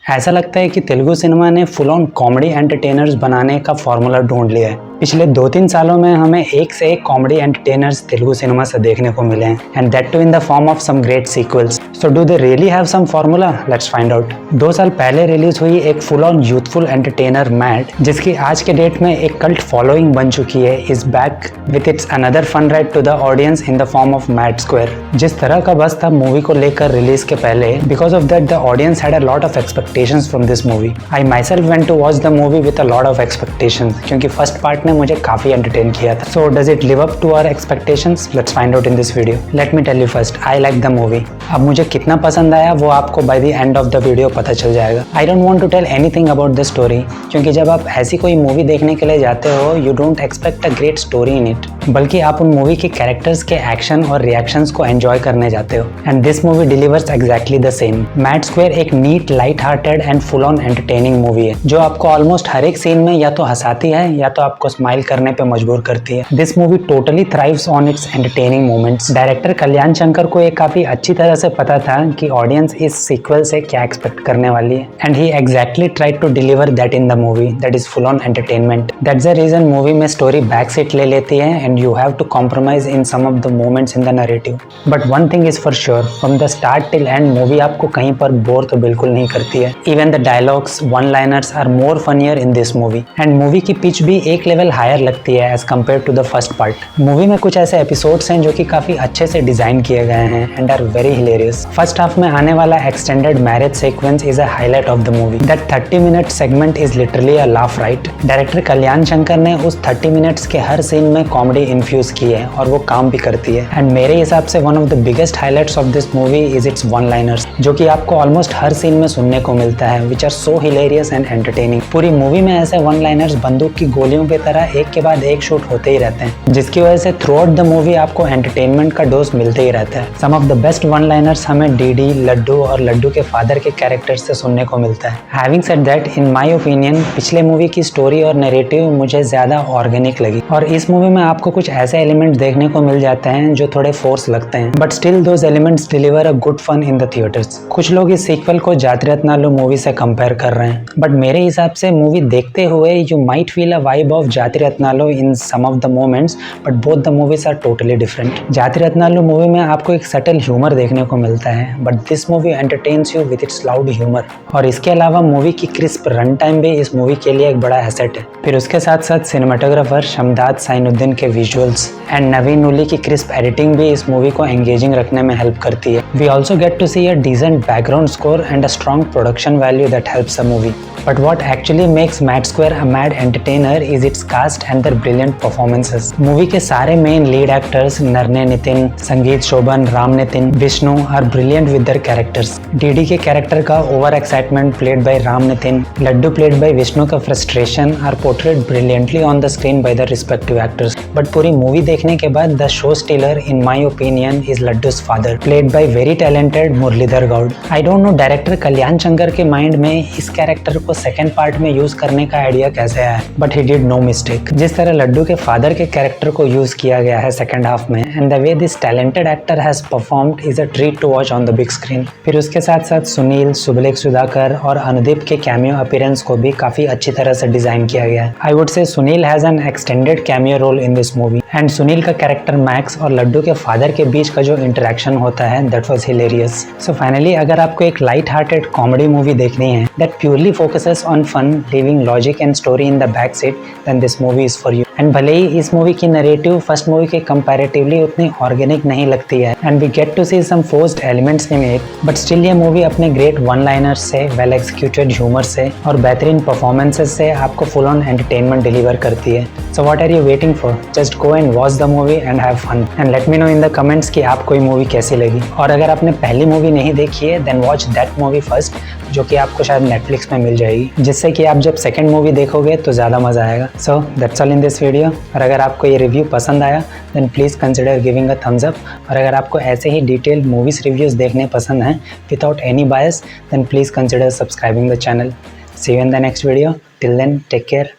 ऐसा लगता है कि तेलुगु सिनेमा ने फुल ऑन कॉमेडी एंटरटेनर्स बनाने का फॉर्मूला ढूंढ लिया है। पिछले 2-3 सालों में हमें एक से एक कॉमेडी एंटरटेनर्स तेलुगु सिनेमा से देखने को मिले हैं, and that too in the form of some great sequels. So do they really have some formula? Let's find out. 2 साल पहले रिलीज हुई एक full on youthful entertainer Mad, जिसकी आज के डेट में एक कल्ट फॉलोइंग बन चुकी है, is back with its another fun ride to the audience in the form of Mad Square. जिस तरह का बस था मूवी को लेकर रिलीज के पहले, because of that the audience had a lot of expectations from this movie. I myself went to watch the movie with a lot of expectations, क्योंकि फर्स्ट पार्ट ने मुझे काफी एंटरटेन किया था। So does it live up to our expectations? Let's find out in this video. Let me tell you first, I like the movie. अब मुझे कितना पसंद आया वो आपको by the end of the video पता चल जाएगा। I don't want to tell anything about the story, क्योंकि जब आप ऐसी कोई मूवी देखने के लिए जाते हो, you don't expect a great story in it, बल्कि आप उन मूवी के कैरेक्टर्स के एक्शन और रिएक्शंस को एंजॉय करने जाते हो। And this movie delivers exactly the same. Mad Square एक neat, light hearted and full on entertaining movie है, जो आपको ऑलमोस्ट हर एक सीन में या तो हंसाती है या तो आपको स्माइल करने पे मजबूर करती है। This movie totally thrives on its entertaining moments. Director Kalyan Shankar को ये काफी अच्छी तरह से पता था कि ऑडियंस इस सीक्वल से क्या एक्सपेक्ट करने वाली है, and he exactly tried to deliver that in the movie, that is full on entertainment. That's the reason movie में स्टोरी बैक सीट ले लेती है, and you have to compromise in some of the moments in the narrative. But one thing is for sure, from the start till end movie आपको कहीं पर bore तो बिल्कुल नहीं करती है। Even the dialogues, one liners are more funnier in this movie, and movie की pitch भी एक लेवल हायर लगती है as compared to the first part. Movie में कुछ ऐसे एपिसोड्स हैं जो कि काफी अच्छे से डिजाइन किए गए हैं and are very hilarious. First half में आने वाला extended marriage sequence is a highlight of the movie. That 30 minute segment is literally a laugh riot. Director Kalyan Shankar ने उस 30 मिनट्स के हर सीन में कॉमेडी इन्फ्यूज की है, और वो काम भी करती है। एंड मेरे हिसाब से one of the biggest highlights of this movie is it's one liners, जो कि आपको ऑलमोस्ट हर सीन में सुनने को मिलता है, which are so hilarious and entertaining. पूरी मूवी में ऐसे वन लाइनर्स बंदूक की गोलियों की तरह एक के बाद एक शूट होते ही रहते हैं, जिसकी वजह से थ्रू आउट द मूवी आपको एंटरटेनमेंट का डोज मिलते ही रहता है। Some of the best one liners हमें डीडी, लड्डू और लड्डू के फादर के कैरेक्टर्स से सुनने को मिलता है। Having said that, in my opinion पिछले मूवी की स्टोरी और नैरेटिव मुझे ज्यादा ऑर्गेनिक लगी, और इस मूवी में आपको कुछ ऐसे एलिमेंट्स देखने को मिल जाते हैं जो थोड़े फोर्स लगते हैं, but still those elements deliver a good fun in the theatres. कुछ लोग इस सीक्वल को जातिरत्नालु मूवी से कंपेयर कर रहे हैं, बट मेरे हिसाब से मूवी देखते हुए you might feel a vibe of Jathiratnalu in some of the moments, but both the movies are totally different. Jathiratnalu movie में आपको एक सटल ह्यूमर देखने को मिलता है, but this movie entertains you with its loud humour. और इसके अलावा मूवी की क्रिस्प रन टाइम भी इस मूवी के लिए एक बड़ा एसेट है। फिर उसके साथ साथ सिनेमाटोग्राफर शमदाद साइनुद्दीन के विजुअल्स एंड नवीन उली की क्रिस्प एडिटिंग भी इस मूवी को एंगेजिंग रखने में हेल्प करती है। We also get to see a decent background score and a strong production value that helps the movie. But what actually makes Mad Square a mad entertainer is its cast and their brilliant performances. Movie के सारे main lead actors Narne Nithiin, Sangeeth Shobhan, Ram Nitin, Vishnu are brilliant with their characters. DD के character का over excitement played by Ram Nitin, Laddu played by Vishnu का frustration are portrayed brilliantly on the screen by the respective actors. But पूरी movie देखने के बाद the show stealer in my opinion is Laddu's father, played by very talented Muralidhar Goud. I don't know director Kalyan Shankar के mind में इस character को second part में use करने का आइडिया कैसे आया, but he did no mistake. जिस तरह लड्डू के फादर के कैरेक्टर को यूज किया गया है सेकंड हाफ में, and the way this talented actor has performed is a treat to watch on the big screen. फिर उसके साथ साथ सुनील, सुबलेख सुधाकर और अनुदीप के कैमियो अपीयरेंस को भी काफी अच्छी तरह से डिजाइन किया गया है। I would say Sunil has an extended cameo role in this movie, and Sunil का कैरेक्टर मैक्स और लड्डू के फादर के बीच का जो इंटरेक्शन होता है that was hilarious. So finally, अगर आपको एक लाइट हार्टेड कॉमेडी मूवी देखनी है that purely focuses on fun, leaving logic and story in the back seat, then this movie is for you. And भले ही इस मूवी की नैरेटिव फर्स्ट मूवी के कंपैरेटिवली उतनी ऑर्गेनिक नहीं लगती है, and we get to see some forced elements in it, but still ये मूवी अपने ग्रेट वन लाइनर्स से, वेल एक्सिक्यूटेड ह्यूमर से और बेहतरीन परफॉर्मेंसेस से आपको फुल ऑन एंटरटेनमेंट डिलीवर करती है। So what are you waiting for? Just go and watch the movie and have fun, and let me know in the comments कि आपको ये मूवी कैसी लगी। और अगर आपने पहली मूवी नहीं देखी है then watch that movie first, जो कि आपको शायद नेटफ्लिक्स में मिल जाएगी, जिससे कि आप जब सेकंड मूवी देखोगे तो ज़्यादा मज़ा आएगा। So that's all in this video. और अगर आपको ये रिव्यू पसंद आया then please consider giving a thumbs up, और अगर आपको ऐसे ही डिटेल्ड मूवीज़ रिव्यूज़ देखने पसंद हैं without any bias then please consider subscribing the channel. See you in the next video. Till then take care.